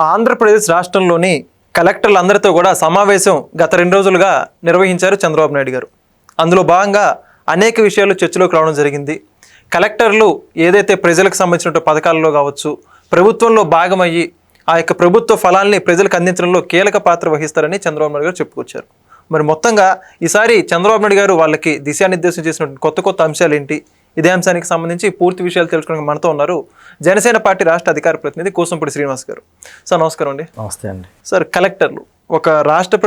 ఆంధ్రప్రదేశ్ రాష్ట్రంలోని కలెక్టర్లందరితో కూడా సమావేశం గత 2 రోజులుగా నిర్వహించారు చంద్రబాబు నాయుడు గారు. అందులో భాగంగా అనేక విషయాలు చర్చలోకి రావడం జరిగింది. కలెక్టర్లు ఏదైతే ప్రజలకు సంబంధించిన పథకాలలో కావచ్చు, ప్రభుత్వంలో భాగమయ్యి ఆ యొక్క ప్రభుత్వ ఫలాల్ని ప్రజలకు అందించడంలో కీలక పాత్ర వహిస్తారని చంద్రబాబు నాయుడు గారు చెప్పుకొచ్చారు. మరి మొత్తంగా ఈసారి చంద్రబాబు నాయుడు గారు వాళ్ళకి దిశానిర్దేశం చేసిన కొత్త అంశాలు ఏంటి? ఇదే అంశానికి సంబంధించి పూర్తి విషయాలు తెలుసుకోవడానికి మనతో ఉన్నారు జనసేన పార్టీ రాష్ట్ర అధికార ప్రతినిధి కోసంపూడి శ్రీనివాస్ గారు. సార్ నమస్కారం అండి. నమస్తే అండి. సార్, కలెక్టర్లు ఒక రాష్ట్ర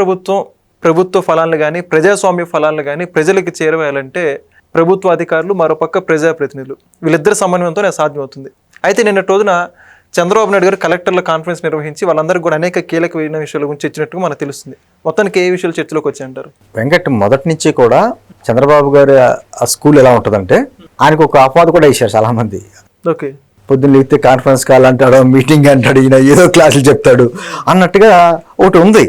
ప్రభుత్వ ఫలాలను కానీ ప్రజాస్వామ్య ఫలాలను కానీ ప్రజలకు చేరవేయాలంటే ప్రభుత్వ అధికారులు, మరోపక్క ప్రజాప్రతినిధులు, వీళ్ళిద్దరి సమన్వయంతోనే సాధ్యమవుతుంది. అయితే నిన్నటి రోజున చంద్రబాబు నాయుడు గారు కలెక్టర్ల కాన్ఫరెన్స్ నిర్వహించి వాళ్ళందరికీ కూడా అనేక కీలకమైన విషయాల గురించి ఇచ్చినట్టుగా మనకు తెలుస్తుంది. మొత్తానికి ఏ విషయాలు చర్చలోకి వచ్చాయంటారు? వెంకట్ మొదటి నుంచి కూడా చంద్రబాబు గారి ఆ స్కూల్ ఎలా ఉంటుందంటే ఆయనకు ఒక అపవాదు కూడా ఇచ్చారు చాలా మంది. ఓకే, పొద్దున్న లేస్తే కాన్ఫరెన్స్ కాల్ అంటాడు, మీటింగ్ అంటాడు, ఈయన ఏదో క్లాసులు చెప్తాడు అన్నట్టుగా ఒకటి ఉంది.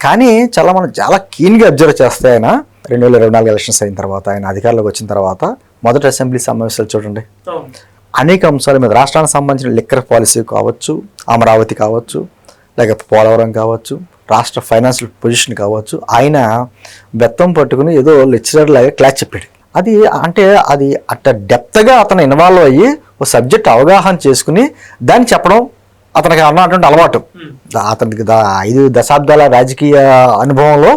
కానీ మనం చాలా కీన్గా అబ్జర్వ్ చేస్తే ఆయన 2024 ఎలక్షన్స్ అయిన తర్వాత, ఆయన అధికారంలోకి వచ్చిన తర్వాత మొదటి అసెంబ్లీ సమావేశాలు చూడండి, అనేక అంశాల మీద రాష్ట్రానికి సంబంధించిన లిక్కర్ పాలసీ కావచ్చు, అమరావతి కావచ్చు, లేకపోతే పోలవరం కావచ్చు, రాష్ట్ర ఫైనాన్షియల్ పొజిషన్ కావచ్చు, ఆయన బెత్తం పట్టుకుని ఏదో లెక్చరర్ లాగా క్లాస్ చెప్పాడు. అది అట్ట డెప్త్గా అతను ఇన్వాల్వ్ అయ్యి ఒక సబ్జెక్ట్ అవగాహన చేసుకుని దాన్ని చెప్పడం అతనికి అన్నటువంటి అలవాటు. అతనికి 5 దశాబ్దాల రాజకీయ అనుభవంలో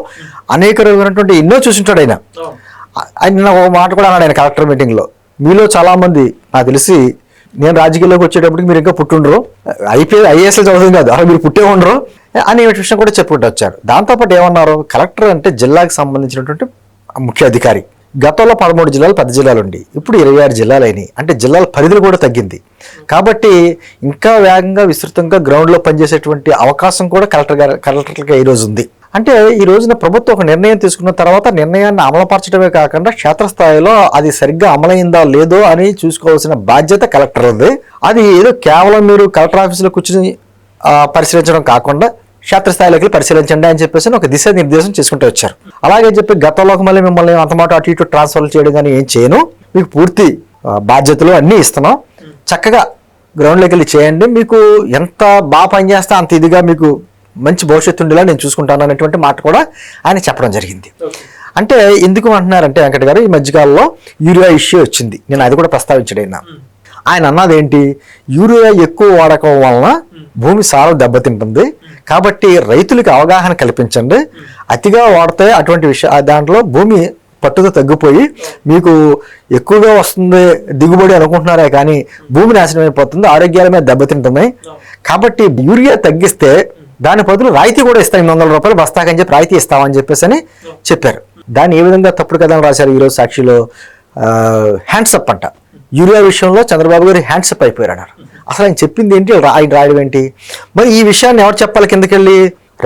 అనేక రకమైనటువంటి ఎన్నో చూసింటాడు ఆయన. ఒక మాట కూడా అన్నాడు ఆయన కలెక్టర్ మీటింగ్లో, మీలో చాలామంది నాకు తెలిసి నేను రాజకీయాల్లోకి వచ్చేటప్పటికి మీరు ఇంకా పుట్టుండ్రు, ఐఏఎస్లో చదువుతుంది కాదు, అలా మీరు పుట్టే ఉండరు అనే విషయం కూడా చెప్పుకుంటూ వచ్చారు. దాంతోపాటు ఏమన్నారు, కలెక్టర్ అంటే జిల్లాకు సంబంధించినటువంటి ముఖ్య అధికారి. గతంలో 13 జిల్లాలు, 10 జిల్లాలు ఉండి ఇప్పుడు 26 జిల్లాలు అయినాయి. అంటే జిల్లాల పరిధులు కూడా తగ్గింది. కాబట్టి ఇంకా వేగంగా విస్తృతంగా గ్రౌండ్లో పనిచేసేటువంటి అవకాశం కూడా కలెక్టర్లకి ఈ రోజు ఉంది. అంటే ఈ రోజున ప్రభుత్వం ఒక నిర్ణయం తీసుకున్న తర్వాత నిర్ణయాన్ని అమలుపరచడమే కాకుండా క్షేత్రస్థాయిలో అది సరిగ్గా అమలైందా లేదో అని చూసుకోవాల్సిన బాధ్యత కలెక్టర్లది. అది ఏదో కేవలం మీరు కలెక్టర్ ఆఫీసులో కూర్చొని పరిశీలించడం కాకుండా క్షేత్రస్థాయిలోకి పరిశీలించండి అని చెప్పేసి ఒక దిశానిర్దేశం చేసుకుంటూ వచ్చారు. అలాగే చెప్పి గతంలోకి మళ్ళీ మిమ్మల్ని అంతమాట అటు ఇటు ట్రాన్స్ఫర్లు చేయడం కానీ ఏం చేయను, మీకు పూర్తి బాధ్యతలు అన్నీ ఇస్తున్నాం, చక్కగా గ్రౌండ్లోకి వెళ్ళి చేయండి, మీకు ఎంత బాగా పనిచేస్తే అంత ఇదిగా మీకు మంచి భవిష్యత్తు ఉండేలా నేను చూసుకుంటాను అనేటువంటి మాట కూడా ఆయన చెప్పడం జరిగింది. అంటే ఎందుకు అంటున్నారంటే వెంకట గారు, ఈ మధ్యకాలంలో యూరియా ఇష్యూ వచ్చింది, నేను అది కూడా ప్రస్తావించడైనా. ఆయన అన్నది ఏంటి, యూరియా ఎక్కువ వాడకం వలన భూమి సారం దెబ్బతింటుంది, కాబట్టి రైతులకు అవగాహన కల్పించండి, అతిగా వాడితే అటువంటి దాంట్లో భూమి పట్టుగా తగ్గిపోయి మీకు ఎక్కువగా వస్తుంది దిగుబడి అనుకుంటున్నారే కానీ భూమి నాశనం అయిపోతుంది, ఆరోగ్యాల మీద దెబ్బతింటుంది, కాబట్టి యూరియా తగ్గిస్తే దాని బదులు రాయితీ కూడా ఇస్తాం, 800 రూపాయలు బస్తాకని చెప్పి రాయితీ ఇస్తామని చెప్పేసి అని చెప్పారు. దాన్ని ఏ విధంగా తప్పుడు కథ రాశారు ఈరోజు సాక్షిలో, హ్యాండ్సప్ అంట. యూరియా విషయంలో చంద్రబాబు గారు హ్యాండ్సప్ అయిపోయారు అన్నారు. అసలు ఆయన చెప్పింది ఏంటి, ఆయన రాయడం ఏంటి? మరి ఈ విషయాన్ని ఎవరు చెప్పాలి? కిందకెళ్ళి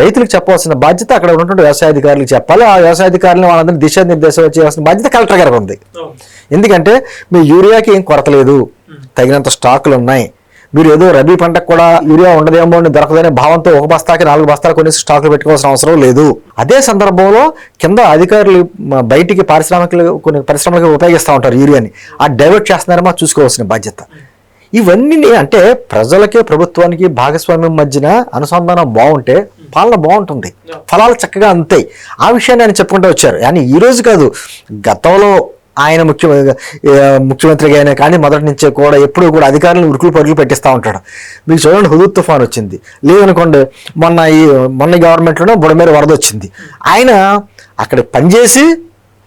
రైతులకు చెప్పాల్సిన బాధ్యత అక్కడ ఉన్నటువంటి వ్యవసాయ అధికారులకు చెప్పాలి. ఆ వ్యవసాయ అధికారులను వాళ్ళందరినీ దిశానిర్దేశం చేయాల్సిన బాధ్యత కలెక్టర్ గారికి ఉంది. ఎందుకంటే మీ యూరియాకి ఏం కొరత లేదు, తగినంత స్టాకులు ఉన్నాయి, మీరు ఏదో రబీ పంటకు కూడా యూరియా ఉండదేమో అని దొరకదనే భావంతో 1 బస్తాకి 4 బస్తాలు కొనేసి స్టాకులు పెట్టుకోవాల్సిన అవసరం లేదు. అదే సందర్భంలో కింద అధికారులు బయటికి కొన్ని పరిశ్రమలకు ఉపయోగిస్తూ ఉంటారు యూరియాని, ఆ డైవర్ట్ చేస్తున్నారేమో చూసుకోవాల్సిన బాధ్యత. ఇవన్నీ అంటే ప్రజలకే ప్రభుత్వానికి భాగస్వామ్యం మధ్యన అనుసంధానం బాగుంటే పాలన బాగుంటుంది, ఫలాలు చక్కగా అందుతాయి. ఆ విషయాన్ని ఆయన చెప్పుకుంటూ వచ్చారు. కానీ ఈ రోజు కాదు, గతంలో ఆయన ముఖ్యమంత్రిగా అయినా కానీ మొదటి నుంచే కూడా ఎప్పుడూ కూడా అధికారులను ఉరుకులు పరుగులు పెట్టిస్తూ ఉంటాడు. మీకు చూడండి, హుదూద్ తుఫాన్ వచ్చింది, లేదనుకోండి మొన్న గవర్నమెంట్లోనే బుడమేరు వరద వచ్చింది. ఆయన అక్కడ పనిచేసి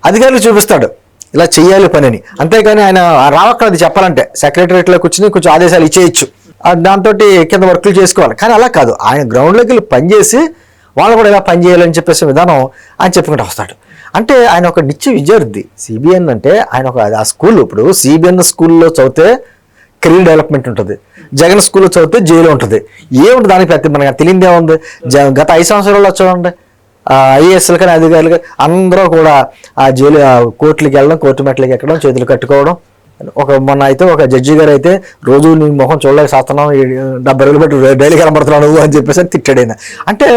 అధికారులు చూపిస్తాడు ఇలా చెయ్యాలి పనిని, అంతేకాని ఆయన రావక్కడ అది చెప్పాలంటే సెక్రటరియట్లో కూర్చుని కొంచెం ఆదేశాలు ఇచ్చేయచ్చు, దాంతో కింద వర్కులు చేసుకోవాలి. కానీ అలా కాదు, ఆయన గ్రౌండ్లోకి వెళ్ళి పనిచేసి వాళ్ళు కూడా ఇలా పనిచేయాలని చెప్పేసి విధానం ఆయన చెప్పుకుంటూ వస్తాడు. అంటే ఆయన ఒక నిత్య విద్యార్థి. సిబిఎన్ అంటే ఆయన ఆ స్కూల్, ఇప్పుడు సిబిఎన్ స్కూల్లో చదివితే కెరీర్ డెవలప్మెంట్ ఉంటుంది, జగన్ స్కూల్లో చదివితే జైలు ఉంటుంది. ఏముంటుంది దానికి ప్రతి మనకు తెలియదే ఉంది. గత 5 సంవత్సరాల్లో చూడండి, ఐఏఎస్లు కానీ అధికారులు కానీ అందరూ కూడా ఆ జైలు కోర్టులకి వెళ్ళడం, కోర్టు మెట్లకి ఎక్కడం, చేతులు కట్టుకోవడం. మొన్న అయితే ఒక జడ్జి గారు అయితే రోజు నీ మొహం చూడలేక చేస్తున్నావు, 70 రోజులు బట్టి డైలీ కనబడుతున్నావు నువ్వు అని చెప్పేసి తిట్టాడైనా. అంటే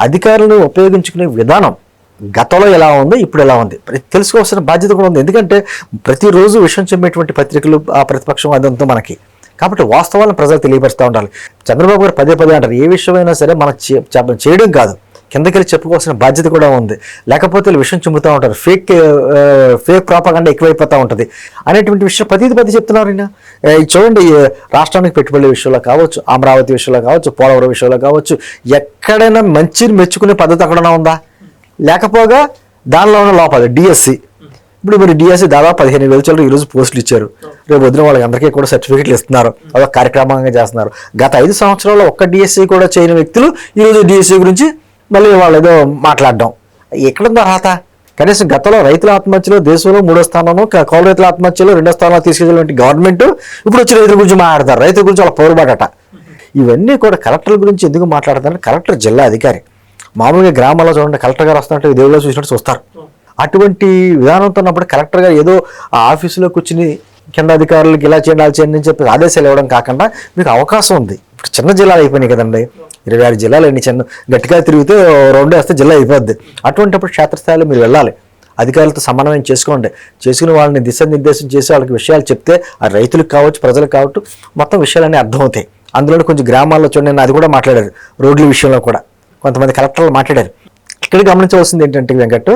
అధికారులను ఉపయోగించుకునే విధానం గతంలో ఎలా ఉంది, ఇప్పుడు ఎలా ఉంది తెలుసుకోవాల్సిన బాధ్యత కూడా ఉంది. ఎందుకంటే ప్రతిరోజు విషయం చెప్పేటువంటి పత్రికలు, ఆ ప్రతిపక్షం అదంతా మనకి కాబట్టి వాస్తవాలను ప్రజలు తెలియపరుస్తూ ఉండాలి. చంద్రబాబు గారు పదే పదే అంటారు, ఏ విషయమైనా సరే మనం చేయడం కాదు, కిందకెళ్ళి చెప్పుకోవాల్సిన బాధ్యత కూడా ఉంది. లేకపోతే విషయం చుమ్ముతూ ఉంటారు, ఫేక్ ప్రాపగండా ఎక్కువైపోతూ ఉంటుంది అనేటువంటి విషయం పది చెప్తున్నారు. ఈయన చూడండి, రాష్ట్రానికి పెట్టుబడుల విషయంలో కావచ్చు, అమరావతి విషయంలో కావచ్చు, పోలవరం విషయంలో కావచ్చు, ఎక్కడైనా మంచిని మెచ్చుకునే పద్ధతి అక్కడైనా ఉందా? లేకపోగా దానిలో ఉన్న లోపాలు డిఎస్సి. ఇప్పుడు మీరు డిఎస్సి దాదాపు 15,000 చిల్లర ఈరోజు పోస్టులు ఇచ్చారు. రేపు వదిన వాళ్ళకి అందరికీ కూడా సర్టిఫికెట్లు ఇస్తున్నారు, అదొక కార్యక్రమంగా చేస్తున్నారు. గత 5 సంవత్సరాల్లో ఒక్క డిఎస్సి కూడా చేయని వ్యక్తులు ఈరోజు డిఎస్సి గురించి మళ్ళీ వాళ్ళు ఏదో మాట్లాడడం ఎక్కడుందో అర్హత? కనీసం గతంలో రైతుల ఆత్మహత్యలో దేశంలో 3వ స్థానంలో, కౌలు రైతుల ఆత్మహత్యలో 2వ స్థానంలో తీసుకెళ్ళినటువంటి గవర్నమెంట్ ఇప్పుడు వచ్చి రైతుల గురించి మాట్లాడతారు, రైతుల గురించి వాళ్ళ పోరుబాటట. ఇవన్నీ కూడా కలెక్టర్ల గురించి ఎందుకు మాట్లాడతారంటే కలెక్టర్ జిల్లా అధికారి. మామూలుగా గ్రామాల్లో చూడండి, కలెక్టర్ గారు వస్తున్నట్టు దేవుళ్ళు చూసినట్టు చూస్తారు. అటువంటి విధానంతో ఉన్నప్పుడు కలెక్టర్ గారు ఏదో ఆ ఆఫీసులో కూర్చుని కింద అధికారులకు ఇలా చేయండి అలా చేయండి అని చెప్పి ఆదేశాలు ఇవ్వడం కాకుండా మీకు అవకాశం ఉంది. ఇప్పుడు చిన్న జిల్లాలు అయిపోయినాయి కదండి, 26 జిల్లాలు ఎన్ని చిన్న గట్టిగా తిరిగితే 2 వేస్తే జిల్లా అయిపోద్ది. అటువంటిప్పుడు క్షేత్రస్థాయిలో మీరు వెళ్ళాలి, అధికారులతో సమన్వయం చేసుకుని వాళ్ళని దిశానిర్దేశం చేసి వాళ్ళకి విషయాలు చెప్తే ఆ రైతులకు కావచ్చు, ప్రజలకు కావచ్చు, మొత్తం విషయాలన్నీ అర్థమవుతాయి. అందులో కొంచెం గ్రామాల్లో చూడండి, అది కూడా మాట్లాడారు, రోడ్ల విషయంలో కూడా కొంతమంది కలెక్టర్లు మాట్లాడారు. ఇక్కడ గమనించవలసింది ఏంటంటే వెంకట్,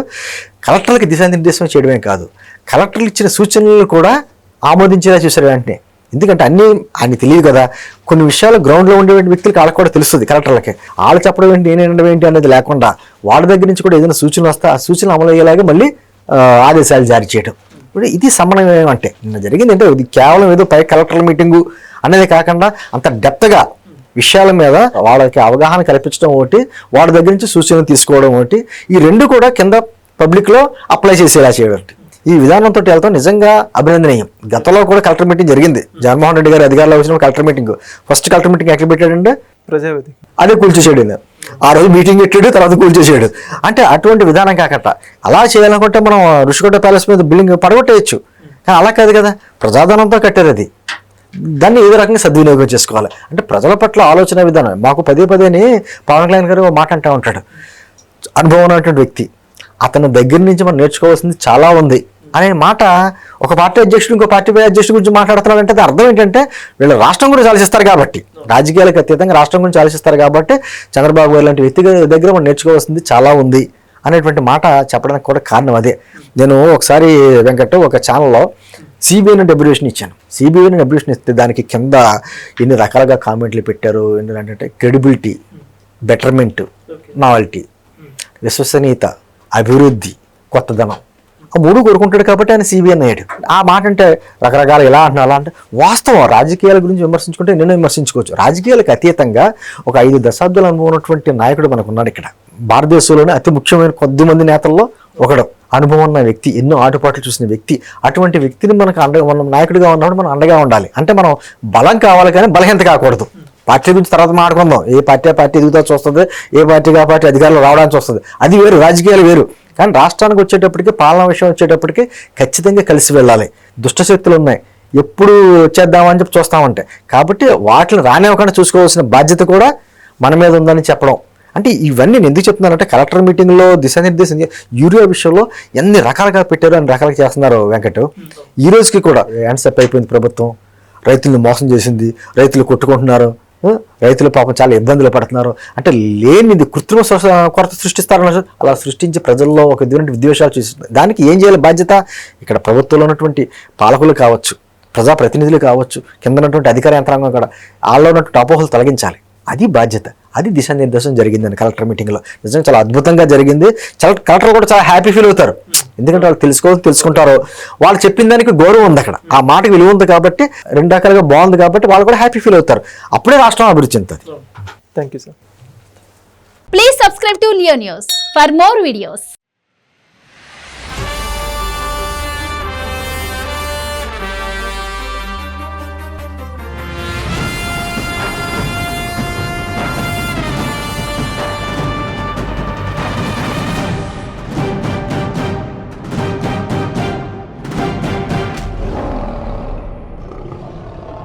కలెక్టర్లకి దిశానిర్దేశం చేయడమే కాదు, కలెక్టర్లు ఇచ్చిన సూచనలు కూడా ఆమోదించేలా చూశారు వెంటనే. ఎందుకంటే అన్ని తెలియదు కదా, కొన్ని విషయాలు గ్రౌండ్లో ఉండే వ్యక్తులకి వాళ్ళకి కూడా తెలుస్తుంది. కలెక్టర్లకి వాళ్ళు చెప్పడం ఏంటి, నేనడం ఏంటి అనేది లేకుండా వాళ్ళ దగ్గర నుంచి కూడా ఏదైనా సూచనలు వస్తే ఆ సూచనలు అమలు అయ్యేలాగా మళ్ళీ ఆదేశాలు జారీ చేయడం. ఇప్పుడు ఇది సమన్వయం అంటే. నిన్న జరిగింది అంటే ఇది కేవలం ఏదో పై కలెక్టర్ల మీటింగు అనేది కాకుండా అంత డెప్త్గా విషయాల మీద వాళ్ళకి అవగాహన కల్పించడం ఒకటి, వాళ్ళ దగ్గర నుంచి సూచనలు తీసుకోవడం ఒకటి, ఈ రెండు కూడా కింద పబ్లిక్లో అప్లై చేసేలా చేయడం. ఈ విధానంతో వెళ్తాం నిజంగా అభినందనీయం. గతంలో కూడా కలెక్టర్ మీటింగ్ జరిగింది, జగన్మోహన్ రెడ్డి గారు అధికారంలో వచ్చిన collector meeting. First collector meeting ఎక్కడ పెట్టాడంటే ప్రజావేదిక, అదే కూల్చేసాడు. ఆ రోజు మీటింగ్ పెట్టాడు, తర్వాత కూల్చేసాడు. అంటే అటువంటి విధానం కాకట అలా చేయాలనుకుంటే మనం ఋషికొండ ప్యాలెస్ మీద బిల్డింగ్ పడగొట్టేయచ్చు, కానీ అలా కాదు కదా, ప్రజాధనంతో కట్టారు అది. దాన్ని ఏదో రకంగా సద్వినియోగం చేసుకోవాలి. అంటే ప్రజల పట్ల ఆలోచన విధానం. మాకు పదే పవన్ కళ్యాణ్ గారు మాట అంటూ ఉంటాడు, అనుభవం ఉన్నటువంటి వ్యక్తి, అతని దగ్గర నుంచి మనం నేర్చుకోవాల్సింది చాలా ఉంది అనే మాట. ఒక పార్టీ అధ్యక్షుడు ఇంకో పార్టీ అధ్యక్షుడి గురించి మాట్లాడుతున్నాడంటే అది అర్థం ఏంటంటే వీళ్ళు రాష్ట్రం గురించి ఆలోచిస్తారు కాబట్టి, రాజకీయాలకు అతీతంగా రాష్ట్రం గురించి ఆలోచిస్తారు కాబట్టి చంద్రబాబు గారు లాంటి వ్యక్తి దగ్గర మనం నేర్చుకోవాల్సింది చాలా ఉంది అనేటువంటి మాట చెప్పడానికి కూడా కారణం అదే. నేను ఒకసారి వెంకట్ ఒక ఛానల్లో సిబిఐని డెబ్యుటేషన్ ఇచ్చాను. సిబిఐని డెబ్యుటేషన్ ఇస్తే దానికి కింద ఎన్ని రకాలుగా కామెంట్లు పెట్టారు. ఏంటంటే క్రెడిబిలిటీ, బెటర్మెంట్, నావల్టీ, విశ్వసనీయత, అభివృద్ధి, కొత్తదనం, ఆ 3 కోరుకుంటాడు కాబట్టి ఆయన సిబిఐ అయ్యాడు. ఆ మాట అంటే రకరకాల ఇలా అంటున్నా అలా అంటే వాస్తవం. రాజకీయాల గురించి విమర్శించుకుంటే నేను విమర్శించుకోవచ్చు. రాజకీయాలకు అతీతంగా ఒక 5 దశాబ్దాలు అనుభవం ఉన్నటువంటి నాయకుడు మనకు ఉన్నాడు ఇక్కడ. భారతదేశంలోనే అతి ముఖ్యమైన కొద్దిమంది నేతల్లో ఒకడు, అనుభవం ఉన్న వ్యక్తి, ఎన్నో ఆటుపాట్లు చూసిన వ్యక్తి. అటువంటి వ్యక్తిని మనకు మనం నాయకుడిగా ఉన్నప్పుడు మనం అండగా ఉండాలి. అంటే మనం బలం కావాలి కానీ బలహీనత కాకూడదు. పార్టీ గురించి తర్వాత మాట్లాడుకుందాం, ఏ పార్టీ ఎదుగుతా చూస్తుంది, ఏ పార్టీగా పార్టీ అధికారులు రావడానికి వస్తుంది, అది వేరు, రాజకీయాలు వేరు. కానీ రాష్ట్రానికి వచ్చేటప్పటికి, పాలనా విషయం వచ్చేటప్పటికి ఖచ్చితంగా కలిసి వెళ్ళాలి. దుష్టశక్తులు ఉన్నాయి, ఎప్పుడు వచ్చేద్దామని చెప్పి చూస్తామంటే, కాబట్టి వాటిని రానివ్వకుండా చూసుకోవాల్సిన బాధ్యత కూడా మన మీద ఉందని చెప్పడం. అంటే ఇవన్నీ నేను ఎందుకు చెప్తున్నానంటే కలెక్టర్ మీటింగ్లో దిశానిర్దేశం యూరియా విషయంలో ఎన్ని రకాలుగా పెట్టారు, అన్ని రకాలుగా చేస్తున్నారు వెంకట్. ఈ రోజుకి కూడా హ్యాండ్సప్ అయిపోయింది ప్రభుత్వం, రైతులను మోసం చేసింది, రైతులు కొట్టుకుంటున్నారు, రైతులు పాపం చాలా ఇబ్బందులు పడుతున్నారు. అంటే లేనిది కృత్రిమ కొరత సృష్టిస్తారన్న అలా సృష్టించి ప్రజల్లో ఒక విద్వేషాలు చూపిస్తుంది. దానికి ఏం చేయాలి బాధ్యత? ఇక్కడ ప్రభుత్వంలో ఉన్నటువంటి పాలకులు కావచ్చు, ప్రజాప్రతినిధులు కావచ్చు, కింద ఉన్నటువంటి అధికార యంత్రాంగం కూడా వాళ్ళలో ఉన్నటువంటి అపోహలు తొలగించాలి. అది బాధ్యత. అది దిశానిర్దేశం జరిగిందని కలెక్టర్ మీటింగ్లో. నిజంగా చాలా అద్భుతంగా జరిగింది. కలెక్టర్ కూడా చాలా హ్యాపీ ఫీల్ అవుతారు. ఎందుకంటే వాళ్ళు తెలుసుకుంటారు, వాళ్ళు చెప్పిన దానికి గౌరవం ఉంది, అక్కడ ఆ మాటకి విలువ ఉంది కాబట్టి, 2 రకాలుగా బాగుంది కాబట్టి వాళ్ళు కూడా హ్యాపీ ఫీల్ అవుతారు. అప్పుడే రాష్ట్రం అభివృద్ధి చెందుతుంది. Thank you sir. Please subscribe to Leo news for more videos.